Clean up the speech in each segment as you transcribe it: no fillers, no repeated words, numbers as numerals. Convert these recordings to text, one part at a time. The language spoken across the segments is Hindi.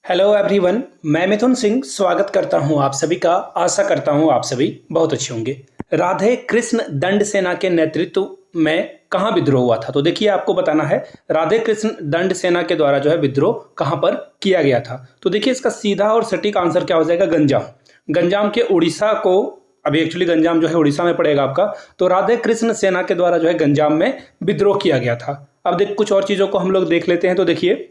हेलो एवरीवन, मैं मिथुन सिंह स्वागत करता हूं आप सभी का। आशा करता हूं आप सभी बहुत अच्छे होंगे। राधे कृष्ण दंड सेना के नेतृत्व में कहां विद्रोह हुआ था? तो देखिए, आपको बताना है राधे कृष्ण दंड सेना के द्वारा जो है विद्रोह कहां पर किया गया था। तो देखिए, इसका सीधा और सटीक आंसर क्या हो जाएगा? गंजाम। गंजाम के उड़ीसा को, अभी एक्चुअली गंजाम जो है उड़ीसा में पड़ेगा आपका। तो राधे कृष्ण सेना के द्वारा जो है गंजाम में विद्रोह किया गया था। अब देख कुछ और चीजों को हम लोग देख लेते हैं। तो देखिए,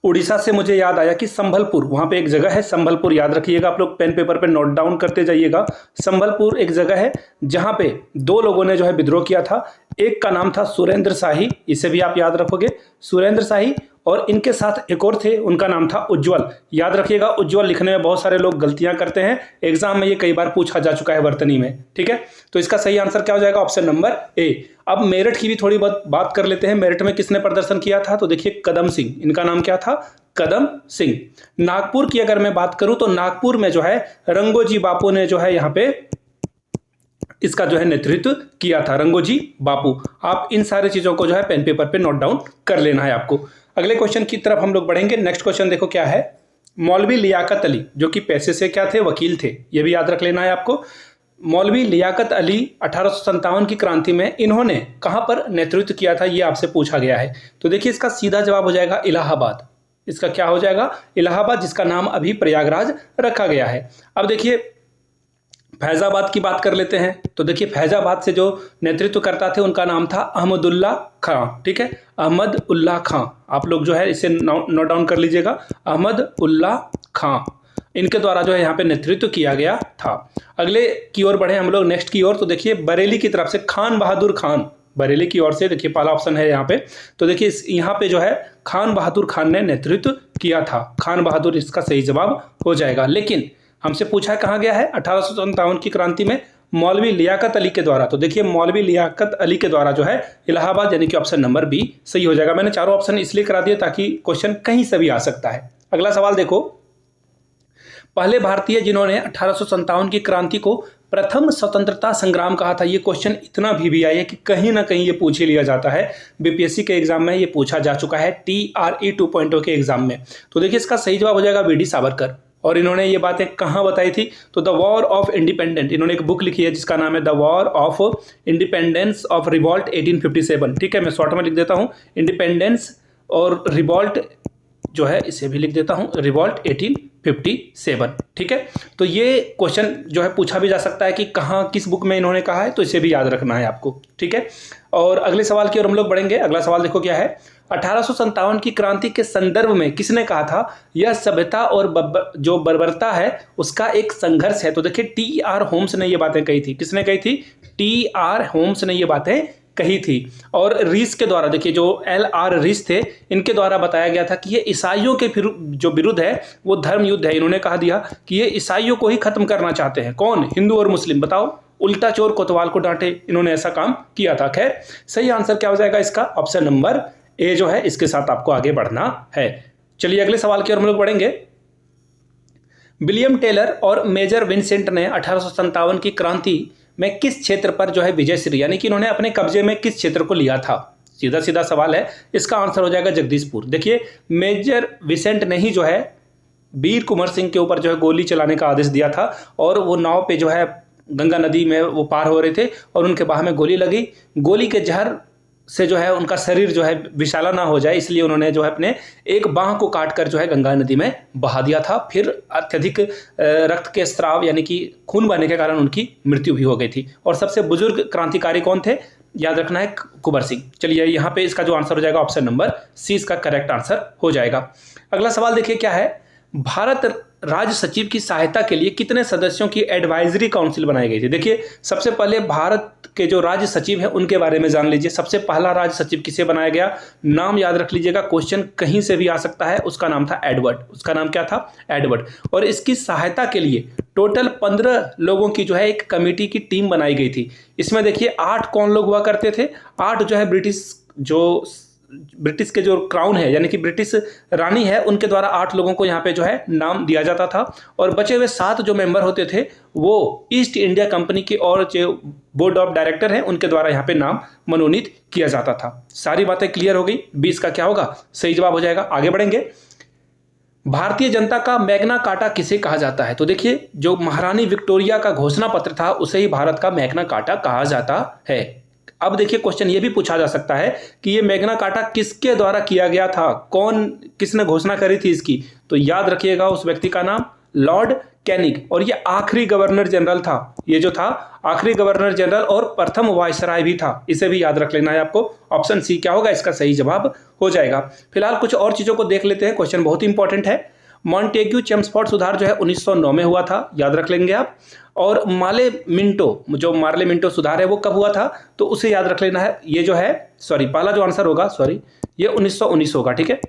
उड़ीसा से मुझे याद आया कि संभलपुर, वहां पे एक जगह है संभलपुर, याद रखिएगा, आप लोग पेन पेपर पे नोट डाउन करते जाइएगा। संभलपुर एक जगह है जहां पे दो लोगों ने जो है विद्रोह किया था। एक का नाम था सुरेंद्र शाही, इसे भी आप याद रखोगे, सुरेंद्र शाही। और इनके साथ एक और थे, उनका नाम था उज्जवल, याद रखिएगा। उज्जवल लिखने में बहुत सारे लोग गलतियां करते हैं, एग्जाम में ये कई बार पूछा जा चुका है वर्तनी में, ठीक है। तो इसका सही आंसर क्या हो जाएगा? Option number A. अब मेरठ की भी थोड़ी बहुत बात कर लेते हैं। मेरठ में किसने प्रदर्शन किया था? तो देखिए, कदम सिंह, इनका नाम क्या था? कदम सिंह। नागपुर की अगर मैं बात करूं तो नागपुर में जो है रंगोजी बापू ने जो है यहां पे इसका जो है नेतृत्व किया था, रंगोजी बापू। आप इन सारी चीजों को जो है पेन पेपर पे नोट डाउन कर लेना है आपको। अगले क्वेश्चन की तरफ हम लोग बढ़ेंगे। नेक्स्ट क्वेश्चन देखो क्या है। मौलवी लियाकत अली, जो कि पैसे से क्या थे? वकील थे, ये भी याद रख लेना है आपको। मौलवी लियाकत अली 1857 की क्रांति में इन्होंने कहां पर नेतृत्व किया था, ये आपसे पूछा गया है। तो देखिए, इसका सीधा जवाब हो जाएगा इलाहाबाद। इसका क्या हो जाएगा? इलाहाबाद, जिसका नाम अभी प्रयागराज रखा गया है। अब देखिए, फैजाबाद की बात कर लेते हैं। तो देखिए, फैजाबाद से जो नेतृत्व करता थे उनका नाम था अहमदुल्ला खां, ठीक है, अहमद उल्ला खां। आप लोग जो है इसे नोट डाउन कर लीजिएगा, अहमद उल्ला खां। इनके द्वारा जो है यहाँ पे नेतृत्व किया गया था। अगले की ओर बढ़े हम लोग, नेक्स्ट की ओर। तो देखिए, बरेली की तरफ से खान बहादुर खान, बरेली की ओर से देखिए पहला ऑप्शन है यहाँ पे। तो देखिए, यहाँ पे जो है खान बहादुर खान ने नेतृत्व किया था। खान बहादुर इसका सही जवाब हो जाएगा। लेकिन हमसे पूछा कहाँ गया है? 1857 की क्रांति में मौलवी लियाकत अली के द्वारा। तो देखिए, मौलवी लियाकत अली के द्वारा जो है इलाहाबाद, यानी कि ऑप्शन नंबर बी सही हो जाएगा। मैंने चारों ऑप्शन इसलिए करा दिए ताकि क्वेश्चन कहीं से भी आ सकता है। अगला सवाल देखो, पहले भारतीय जिन्होंने 1857 की क्रांति को प्रथम स्वतंत्रता संग्राम कहा था। ये क्वेश्चन इतना भी आई है कि कहीं ना कहीं ये पूछ ही लिया जाता है। बीपीएससी के एग्जाम में ये पूछा जा चुका है, TRE 2.0 के एग्जाम में। तो देखिए, इसका सही जवाब हो जाएगा वीडी सावरकर। और इन्होंने ये बातें कहाँ बताई थी? तो द वॉर ऑफ इंडिपेंडेंस, इन्होंने एक बुक लिखी है जिसका नाम है the war of independence of revolt 1857, ठीक है। मैं शॉर्ट में लिख देता हूँ, इंडिपेंडेंस और रिवॉल्ट जो है इसे भी लिख देता हूँ, रिवॉल्ट 1857, ठीक है। तो ये क्वेश्चन जो है पूछा भी जा सकता है कि कहाँ, किस बुक में इन्होंने कहा है, तो इसे भी याद रखना है आपको, ठीक है। और अगले सवाल की ओर हम लोग बढ़ेंगे। अगला सवाल देखो क्या है। 1857 की क्रांति के संदर्भ में किसने कहा था यह सभ्यता और जो बर्बरता है उसका एक संघर्ष है? तो देखिए, TR होम्स ने ये बातें कही थी। किसने कही थी? TR होम्स ने ये बातें कही थी। और रीस के द्वारा, देखिए जो LR रीस थे, इनके द्वारा बताया गया था कि ये ईसाइयों के जो विरुद्ध है वो धर्म युद्ध है। इन्होंने कहा दिया कि ये ईसाइयों को ही खत्म करना चाहते हैं। कौन? हिंदू और मुस्लिम। बताओ, उल्टा चोर कोतवाल को डांटे, इन्होंने ऐसा काम किया था। खैर, सही आंसर क्या हो जाएगा इसका? ऑप्शन नंबर ए जो है, इसके साथ आपको आगे बढ़ना है। चलिए अगले सवाल की ओर हम लोग बढ़ेंगे। विलियम टेलर और मेजर विंसेंट ने 1857 की क्रांति में किस क्षेत्र पर जो है विजयश्री, यानी कि इन्होंने अपने कब्जे में किस क्षेत्र को लिया था? सीधा सीधा सवाल है, इसका आंसर हो जाएगा जगदीशपुर। देखिए, मेजर विंसेंट ने ही जो है वीर कुंवर सिंह के ऊपर जो है गोली चलाने का आदेश दिया था। और वो नाव पे जो है गंगा नदी में वो पार हो रहे थे और उनके बाह में गोली लगी। गोली के जहर से जो है उनका शरीर जो है विषाला ना हो जाए, इसलिए उन्होंने जो है अपने एक बाह को काटकर जो है गंगा नदी में बहा दिया था। फिर अत्यधिक रक्त के स्राव, यानी कि खून बहने के कारण उनकी मृत्यु भी हो गई थी। और सबसे बुजुर्ग क्रांतिकारी कौन थे? याद रखना है, कुंवर सिंह। चलिए, यहाँ पे इसका जो आंसर हो जाएगा ऑप्शन नंबर सी इसका करेक्ट आंसर हो जाएगा। अगला सवाल देखिए क्या है। भारत राज्य सचिव की सहायता के लिए कितने सदस्यों की एडवाइजरी काउंसिल बनाई गई थी? देखिए, सबसे पहले भारत के जो राज्य सचिव हैं उनके बारे में जान लीजिए। सबसे पहला राज्य सचिव किसे बनाया गया? नाम याद रख लीजिएगा, क्वेश्चन कहीं से भी आ सकता है। उसका नाम था एडवर्ड। उसका नाम क्या था? एडवर्ड। और इसकी सहायता के लिए टोटल 15 लोगों की जो है एक कमेटी की टीम बनाई गई थी। इसमें देखिए 8 कौन लोग हुआ करते थे? 8 जो है ब्रिटिश के जो क्राउन है, यानी कि ब्रिटिश रानी है, उनके द्वारा 8 लोगों को यहाँ पे जो है नाम दिया जाता था। और बचे हुए 7 जो मेंबर होते थे वो ईस्ट इंडिया कंपनी की और जो बोर्ड ऑफ डायरेक्टर हैं उनके द्वारा यहाँ पे नाम मनोनीत किया जाता था। सारी बातें क्लियर हो गई। 20 का क्या होगा? सही जवाब हो जाएगा। आगे बढ़ेंगे। भारतीय जनता का मैग्ना कार्टा किसे कहा जाता है? तो देखिए, जो महारानी विक्टोरिया का घोषणा पत्र था उसे ही भारत का मैग्ना कार्टा कहा जाता है। अब देखिए, क्वेश्चन ये भी पूछा जा सकता है कि ये मैग्ना कार्टा किसके द्वारा किया गया था, किसने घोषणा करी थी इसकी? तो याद रखिएगा उस व्यक्ति का नाम लॉर्ड कैनिंग, और ये आखिरी गवर्नर जनरल था। ये जो था आखिरी गवर्नर जनरल और प्रथम वायसराय भी था। इसे भी याद रख लेना है आपको। ऑप्शन सी क्या होगा इसका सही जवाब हो जाएगा। फिलहाल कुछ और चीजों को देख लेते हैं, क्वेश्चन बहुत इंपॉर्टेंट है। मॉन्टेग्यू चेम्सफोर्ड सुधार जो है 1909 में हुआ था, याद रख लेंगे आप। और मार्ले मिंटो सुधार है वो कब हुआ था, तो उसे याद रख लेना है। ये जो है पहला जो आंसर होगा ये 1919 होगा, ठीक है।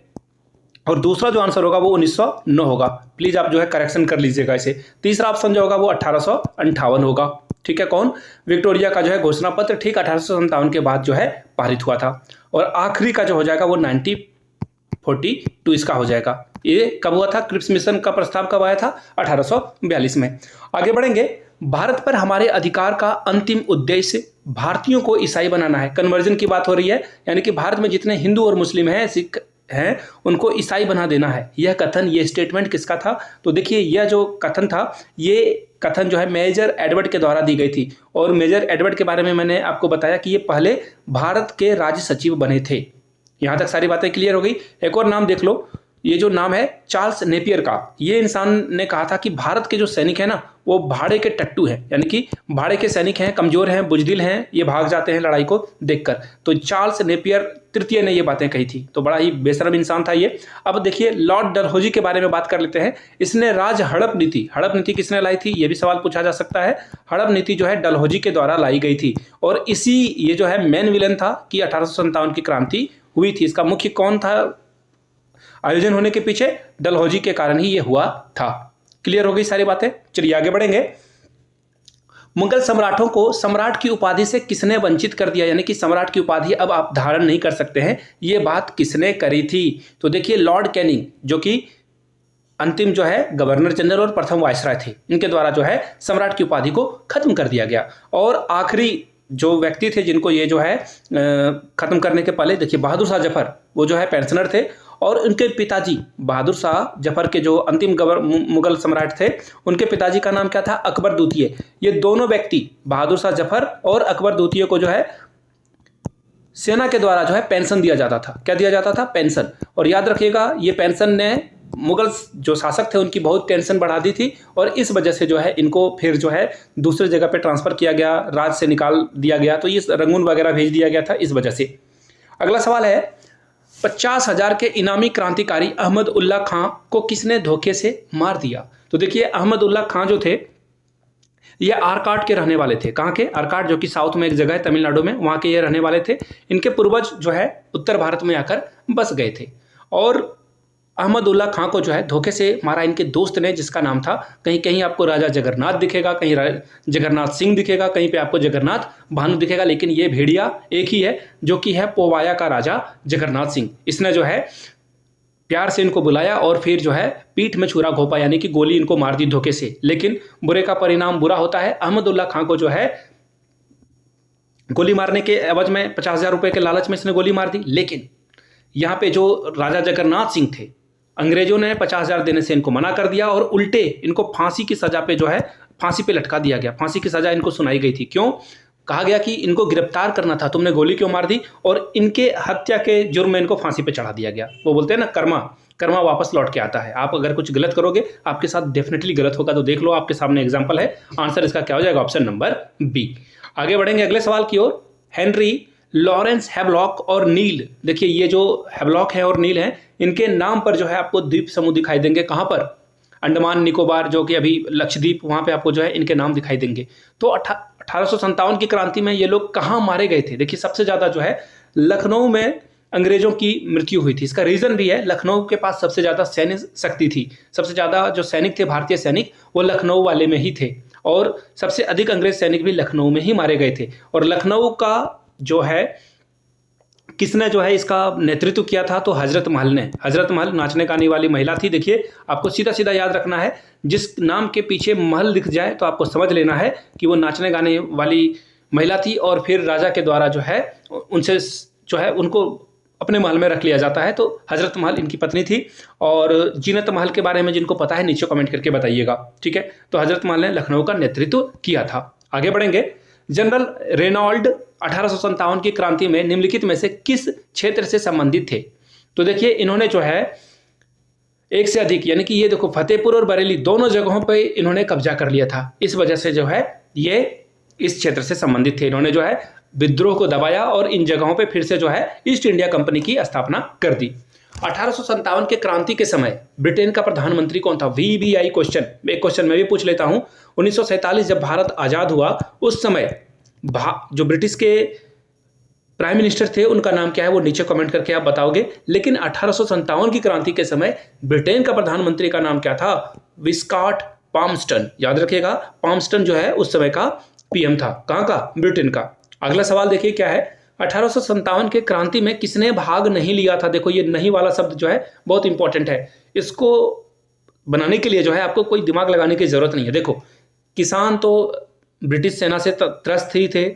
और दूसरा जो आंसर होगा वो 1909 होगा। प्लीज आप जो है करेक्शन कर लीजिएगा इसे। तीसरा ऑप्शन जो होगा वो 1858 होगा, ठीक है। कौन? विक्टोरिया का जो है घोषणा पत्र ठीक 1857 के बाद जो है पारित हुआ था। और आखिरी का जो हो जाएगा वो 1942 इसका हो जाएगा। ये कब हुआ था? क्रिप्स मिशन का प्रस्ताव कब आया था? 1842 में। आगे बढ़ेंगे। भारत पर हमारे अधिकार का अंतिम उद्देश्य भारतीयों को ईसाई बनाना है। कन्वर्जन की बात हो रही है, यानी कि भारत में जितने हिंदू और मुस्लिम हैं, सिख हैं, उनको ईसाई बना देना है। यह कथन, ये स्टेटमेंट किसका था? तो देखिए, यह जो कथन था, ये कथन जो है मेजर एडवर्ड के द्वारा दी गई थी। और मेजर एडवर्ड के बारे में मैंने आपको बताया कि ये पहले भारत के राज्य सचिव बने थे। यहां तक सारी बातें क्लियर हो गई। एक और नाम देख लो, ये जो नाम है चार्ल्स नेपियर का। ये इंसान ने कहा था कि भारत के जो सैनिक हैं ना, वो भाड़े के टट्टू हैं, यानी कि भाड़े के सैनिक हैं, कमजोर हैं, बुजदिल हैं, ये भाग जाते हैं लड़ाई को देखकर। तो चार्ल्स नेपियर तृतीय ने ये बातें कही थी। तो बड़ा ही बेशरम इंसान था ये। अब देखिए, लॉर्ड डलहौजी के बारे में बात कर लेते हैं। इसने हड़प नीति किसने लाई थी, ये भी सवाल पूछा जा सकता है। हड़प नीति जो है डलहौजी के द्वारा लाई गई थी। और ये जो है मेन विलन था कि 1857 की क्रांति हुई थी। इसका मुख्य कौन था आयोजन होने के पीछे? डलहौजी के कारण ही ये हुआ था। क्लियर हो गई सारी बातें। चलिए आगे बढ़ेंगे। मुगल सम्राटों को सम्राट की उपाधि से किसने वंचित कर दिया, यानी कि सम्राट की उपाधि अब आप धारण नहीं कर सकते हैं, ये बात किसने करी थी? तो देखिए, लॉर्ड कैनिंग, जो कि अंतिम जो है गवर्नर जनरल और प्रथम वायसराय थे, इनके द्वारा जो है सम्राट की उपाधि को खत्म कर दिया गया। और आखिरी जो व्यक्ति थे जिनको ये जो है खत्म करने के पहले, देखिए बहादुर शाह जफर, वो जो है पेंशनर थे। और उनके पिताजी बहादुर शाह जफर के जो अंतिम मुगल सम्राट थे, उनके पिताजी का नाम क्या था? अकबर द्वितीय। ये दोनों व्यक्ति, बहादुर शाह जफर और अकबर द्वितीय, को जो है सेना के द्वारा जो है पेंशन दिया जाता था। क्या दिया जाता था? पेंशन। और याद रखिएगा, ये पेंशन ने मुगल जो शासक थे उनकी बहुत टेंशन बढ़ा दी थी। और इस वजह से जो है इनको फिर जो है दूसरे जगह पे ट्रांसफर किया गया, राज्य से निकाल दिया गया। तो ये रंगून वगैरह भेज दिया गया था इस वजह से। अगला सवाल है, 50,000 के इनामी क्रांतिकारी अहमद उल्ला खां को किसने धोखे से मार दिया? तो देखिए, अहमद उल्ला खां जो थे, ये आरकाट के रहने वाले थे। कहाँ के? आरकाट, जो कि साउथ में एक जगह है तमिलनाडु में, वहाँ के ये रहने वाले थे। इनके पूर्वज जो है उत्तर भारत में आकर बस गए थे। और अहमद उल्ला खां को जो है धोखे से मारा इनके दोस्त ने, जिसका नाम था, कहीं कहीं आपको राजा जगन्नाथ दिखेगा, कहीं जगन्नाथ सिंह दिखेगा, कहीं पे आपको जगन्नाथ भानु दिखेगा, लेकिन ये भेड़िया एक ही है, जो कि है पोवाया का राजा जगन्नाथ सिंह। इसने जो है प्यार से इनको बुलाया और फिर जो है पीठ में छुरा घोंपा, यानी कि गोली इनको मार दी धोखे से। लेकिन बुरे का परिणाम बुरा होता है। अहमद उल्ला खां को जो है गोली मारने के एवज में 50,000 रुपए के लालच में इसने गोली मार दी। लेकिन यहाँ पे जो राजा जगन्नाथ सिंह थे, अंग्रेजों ने 50,000 देने से इनको मना कर दिया और उल्टे इनको फांसी की सजा पे जो है फांसी पे लटका दिया गया। फांसी की सजा इनको सुनाई गई थी। क्यों? कहा गया कि इनको गिरफ्तार करना था, तुमने गोली क्यों मार दी? और इनके हत्या के जुर्म में इनको फांसी पे चढ़ा दिया गया। वो बोलते हैं ना, कर्मा वापस लौट के आता है। आप अगर कुछ गलत करोगे, आपके साथ डेफिनेटली गलत होगा। तो देख लो, आपके सामने एग्जाम्पल है। आंसर इसका क्या हो जाएगा? Option number B. आगे बढ़ेंगे अगले सवाल की ओर। हेनरी लॉरेंस हैवलॉक और नील, देखिए ये जो हैवलॉक है और नील है, इनके नाम पर जो है आपको द्वीप समूह दिखाई देंगे। कहाँ पर? अंडमान निकोबार, जो कि अभी लक्षद्वीप, वहाँ पे आपको जो है इनके नाम दिखाई देंगे। तो 1857 की क्रांति में ये लोग कहाँ मारे गए थे? देखिए, सबसे ज़्यादा जो है लखनऊ में अंग्रेजों की मृत्यु हुई थी। इसका रीज़न भी है, लखनऊ के पास सबसे ज़्यादा सैन्य शक्ति थी। सबसे ज़्यादा जो सैनिक थे, भारतीय सैनिक, वो लखनऊ वाले में ही थे। और सबसे अधिक अंग्रेज सैनिक भी लखनऊ में ही मारे गए थे। और लखनऊ का जो है किसने जो है इसका नेतृत्व किया था? तो हजरत महल ने। हजरत महल नाचने गाने वाली महिला थी। देखिए, आपको सीधा सीधा याद रखना है, जिस नाम के पीछे महल दिख जाए तो आपको समझ लेना है कि वो नाचने गाने वाली महिला थी। और फिर राजा के द्वारा जो है उनसे जो है उनको अपने महल में रख लिया जाता है। तो हजरत महल इनकी पत्नी थी। और जीनत महल के बारे में जिनको पता है नीचे कमेंट करके बताइएगा, ठीक है। तो हजरत महल ने लखनऊ का नेतृत्व किया था। आगे बढ़ेंगे। जनरल रेनॉल्ड 1857 की क्रांति में निम्नलिखित में से किस क्षेत्र से संबंधित थे? तो देखिए इन्होंने जो है एक से अधिक, यानी कि ये देखो फतेहपुर और बरेली दोनों जगहों पे इन्होंने कब्जा कर लिया था। इस वजह से जो है ये इस क्षेत्र से संबंधित थे। इन्होंने जो है विद्रोह को दबाया और इन जगहों पे फिर से जो है ईस्ट इंडिया कंपनी की स्थापना कर दी। 1857 के क्रांति के समय ब्रिटेन का प्रधानमंत्री कौन था? VBI क्वेश्चन, एक क्वेश्चन मैं भी पूछ लेता हूं। 1947 जब भारत आजाद हुआ उस समय जो ब्रिटिश के प्राइम मिनिस्टर थे उनका नाम क्या है वो नीचे कमेंट करके आप बताओगे। लेकिन 1857 की क्रांति के समय ब्रिटेन का प्रधानमंत्री का नाम क्या था? विस्कॉट पाल्मस्टन। याद रखिएगा, पाल्मस्टन जो है उस समय का PM था। कहां का? ब्रिटेन का। अगला सवाल देखिए क्या है। 1857 के क्रांति में किसने भाग नहीं लिया था? देखो ये नहीं वाला शब्द जो है बहुत इंपॉर्टेंट है। इसको बनाने के लिए जो है आपको कोई दिमाग लगाने की जरूरत नहीं है। देखो किसान तो ब्रिटिश सेना से त्रस्त ही थे,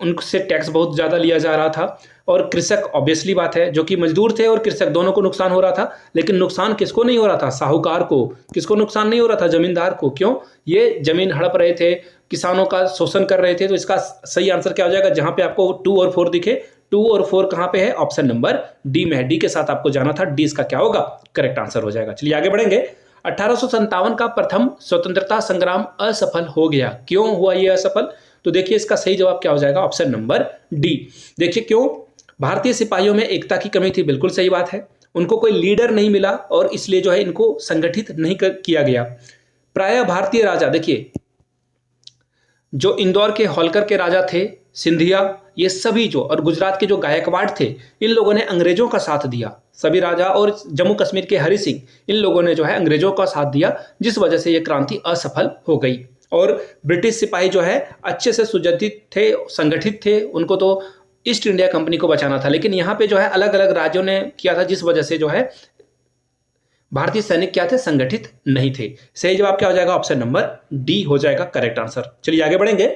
उनसे टैक्स बहुत ज़्यादा लिया जा रहा था। और कृषक ऑब्वियसली बात है, जो कि मजदूर थे और कृषक दोनों को नुकसान हो रहा था। लेकिन नुकसान किसको नहीं हो रहा था? साहूकार को। किसको नुकसान नहीं हो रहा था? जमींदार को। क्यों? ये जमीन हड़प रहे थे, किसानों का शोषण कर रहे थे। तो इसका सही आंसर क्या हो जाएगा? जहां पे आपको 2 और 4 दिखे, 2 और 4 कहां पे है? ऑप्शन नंबर डी में है। डी के साथ आपको जाना था। डी इसका क्या होगा? करेक्ट आंसर हो जाएगा। चलिए आगे बढ़ेंगे। 1857 का प्रथम स्वतंत्रता संग्राम असफल हो गया। क्यों हुआ ये असफल? तो देखिए इसका सही जवाब क्या हो जाएगा? Option number D. देखिए क्यों? भारतीय सिपाहियों में एकता की कमी थी। बिल्कुल सही बात है। उनको कोई लीडर नहीं मिला और इसलिए जो है इनको संगठित नहीं किया गया। प्रायः भारतीय राजा, देखिए जो इंदौर के होलकर के राजा थे, सिंधिया, ये सभी जो, और गुजरात के जो गायकवाड़ थे, इन लोगों ने अंग्रेजों का साथ दिया। सभी राजा, और जम्मू कश्मीर के हरि सिंह, इन लोगों ने जो है अंग्रेजों का साथ दिया, जिस वजह से ये क्रांति असफल हो गई। और ब्रिटिश सिपाही जो है अच्छे से सुसज्जित थे, संगठित थे, उनको तो ईस्ट इंडिया कंपनी को बचाना था। लेकिन यहाँ पे जो है अलग अलग राज्यों ने किया था, जिस वजह से जो है भारतीय सैनिक क्या थे? संगठित नहीं थे। सही जवाब क्या हो जाएगा? ऑप्शन नंबर डी हो जाएगा करेक्ट आंसर। चलिए आगे बढ़ेंगे।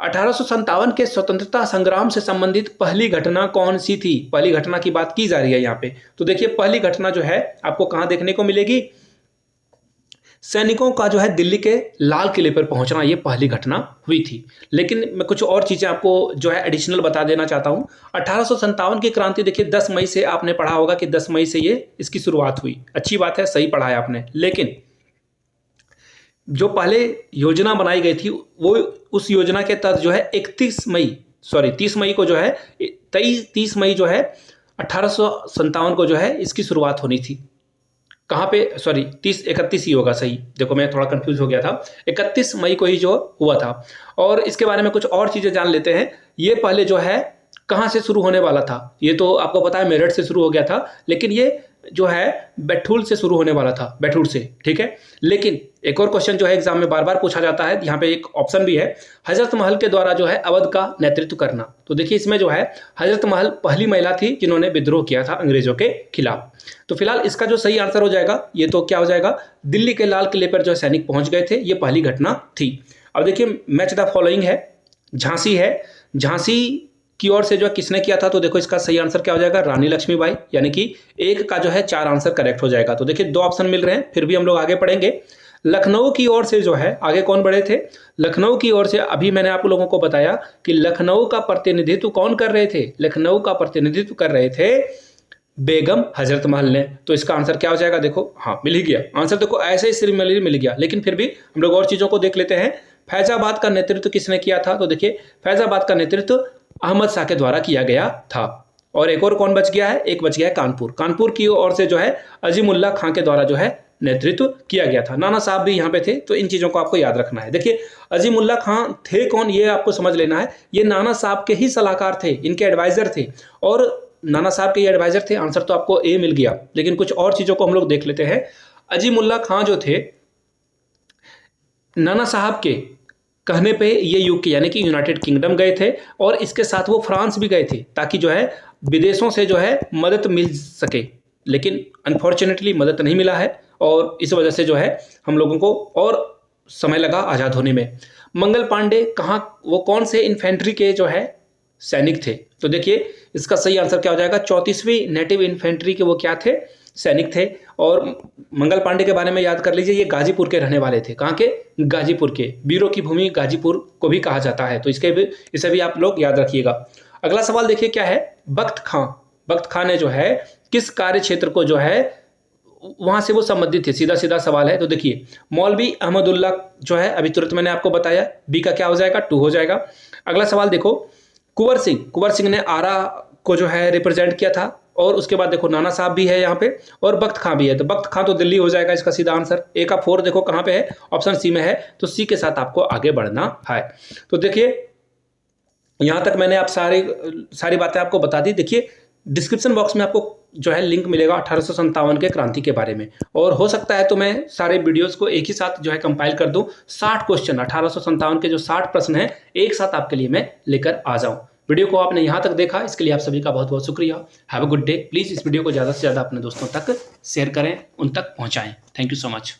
1857 के स्वतंत्रता संग्राम से संबंधित पहली घटना कौन सी थी? पहली घटना की बात की जा रही है यहाँ पे। तो देखिए पहली घटना जो है आपको कहां देखने को मिलेगी? सैनिकों का जो है दिल्ली के लाल किले पर पहुंचना, ये पहली घटना हुई थी। लेकिन मैं कुछ और चीजें आपको जो है एडिशनल बता देना चाहता हूं। 1857 की क्रांति देखिए 10 मई से, आपने पढ़ा होगा कि 10 मई से ये इसकी शुरुआत हुई। अच्छी बात है, सही पढ़ा है आपने। लेकिन जो पहले योजना बनाई गई थी वो, उस योजना के तहत जो है 30 मई को जो है 30 मई जो है 1857 को जो है इसकी शुरुआत होनी थी। कहाँ पे? 31 ही होगा सही। देखो मैं थोड़ा कंफ्यूज हो गया था। 31 मई को ही जो हुआ था। और इसके बारे में कुछ और चीजें जान लेते हैं। ये पहले जो है कहाँ से शुरू होने वाला था? ये तो आपको पता है मेरठ से शुरू हो गया था, लेकिन ये जो है बैठूल से शुरू होने वाला था, बैठूल से, ठीक है। लेकिन एक और क्वेश्चन जो है एग्जाम में बार बार पूछा जाता है, यहाँ पे एक ऑप्शन भी है, हजरत महल के द्वारा जो है अवध का नेतृत्व करना। तो देखिए इसमें जो है हजरत महल पहली महिला थी जिन्होंने विद्रोह किया था अंग्रेजों के खिलाफ। तो फिलहाल इसका जो सही आंसर हो जाएगा ये तो क्या हो जाएगा? दिल्ली के लाल किले पर जो सैनिक पहुंच गए थे, ये पहली घटना थी। अब देखिए मैच द फॉलोइंग है। झांसी है, झांसी की ओर से जो किसने किया था? तो देखो इसका सही आंसर क्या हो जाएगा? रानी लक्ष्मीबाई। यानी कि एक का जो है 4 आंसर करेक्ट हो जाएगा। तो देखिए 2 ऑप्शन मिल रहे हैं, फिर भी हम लोग आगे पढ़ेंगे। लखनऊ की ओर से जो है आगे कौन बढ़े थे? लखनऊ की ओर से अभी मैंने आप लोगों को बताया कि लखनऊ का प्रतिनिधित्व कौन कर रहे थे? लखनऊ का प्रतिनिधित्व कर रहे थे बेगम हजरत महल ने। तो इसका आंसर क्या हो जाएगा? देखो हाँ मिल ही गया आंसर। देखो ऐसे ही सिर्फ मिल गया, लेकिन फिर भी हम लोग और चीजों को देख लेते हैं। फैजाबाद का नेतृत्व किसने किया था? तो देखिए फैजाबाद का नेतृत्व अहमद शाह के द्वारा किया गया था। और एक और कौन बच गया है? एक बच गया है कानपुर। कानपुर की ओर से जो है अजीमुल्ला खां के द्वारा जो है नेतृत्व किया गया था। नाना साहब भी यहाँ पे थे। तो इन चीजों को आपको याद रखना है। देखिए अजीमुल्ला खां थे कौन, ये आपको समझ लेना है। ये नाना साहब के ही सलाहकार थे, इनके एडवाइजर थे। और नाना साहब के ये एडवाइजर थे। आंसर तो आपको ए मिल गया, लेकिन कुछ और चीजों को हम लोग देख लेते हैं। अजीमुल्ला खां जो थे नाना साहब के कहने पे ये यूके यानी कि यूनाइटेड किंगडम गए थे, और इसके साथ वो फ्रांस भी गए थे ताकि जो है विदेशों से जो है मदद मिल सके। लेकिन अनफॉर्चुनेटली मदद नहीं मिला है, और इस वजह से जो है हम लोगों को और समय लगा आज़ाद होने में। मंगल पांडे कहाँ, वो कौन से इन्फेंट्री के जो है सैनिक थे। तो देखिए इसका सही आंसर क्या हो जाएगा, 34वीं नेटिव इन्फेंट्री के वो क्या थे, सैनिक थे। और मंगल पांडे के बारे में याद कर लीजिए, ये गाजीपुर के रहने वाले थे। कहाँ के, गाजीपुर के। वीरों की भूमि गाजीपुर को भी कहा जाता है, तो इसे भी आप लोग याद रखिएगा। अगला सवाल देखिए क्या है, बख्त खां, बख्त खां ने जो है किस कार्य क्षेत्र को जो है वहां से वो संबंधित थे, सीधा सीधा सवाल है। तो देखिए मौलवी अहमदुल्ला जो है, अभी तुरंत मैंने आपको बताया, बी का क्या हो जाएगा, 2 हो जाएगा। अगला सवाल देखो, कुंवर सिंह ने आरा को जो है रिप्रेजेंट किया था। और उसके बाद देखो नाना साहब भी है यहाँ पे, और बख्त खां भी है। तो बख्त खां तो दिल्ली हो जाएगा इसका सीधा आंसर। ए का 4 देखो कहाँ पे है, ऑप्शन सी में है। तो सी के साथ आपको आगे बढ़ना है। तो देखिए यहाँ तक मैंने आप सारी बातें आपको बता दी। देखिए डिस्क्रिप्शन बॉक्स में आपको जो है लिंक मिलेगा 1857 के क्रांति के बारे में। और हो सकता है तो मैं सारे वीडियोस को एक ही साथ जो है कंपाइल कर दूं, 60 क्वेश्चन 1857 के जो 60 प्रश्न हैं एक साथ आपके लिए मैं लेकर आ जाऊं। वीडियो को आपने यहाँ तक देखा, इसके लिए आप सभी का बहुत बहुत शुक्रिया। Have a good day. Please इस वीडियो को ज़्यादा से ज़्यादा अपने दोस्तों तक शेयर करें, उन तक पहुँचाएँ। Thank you so much.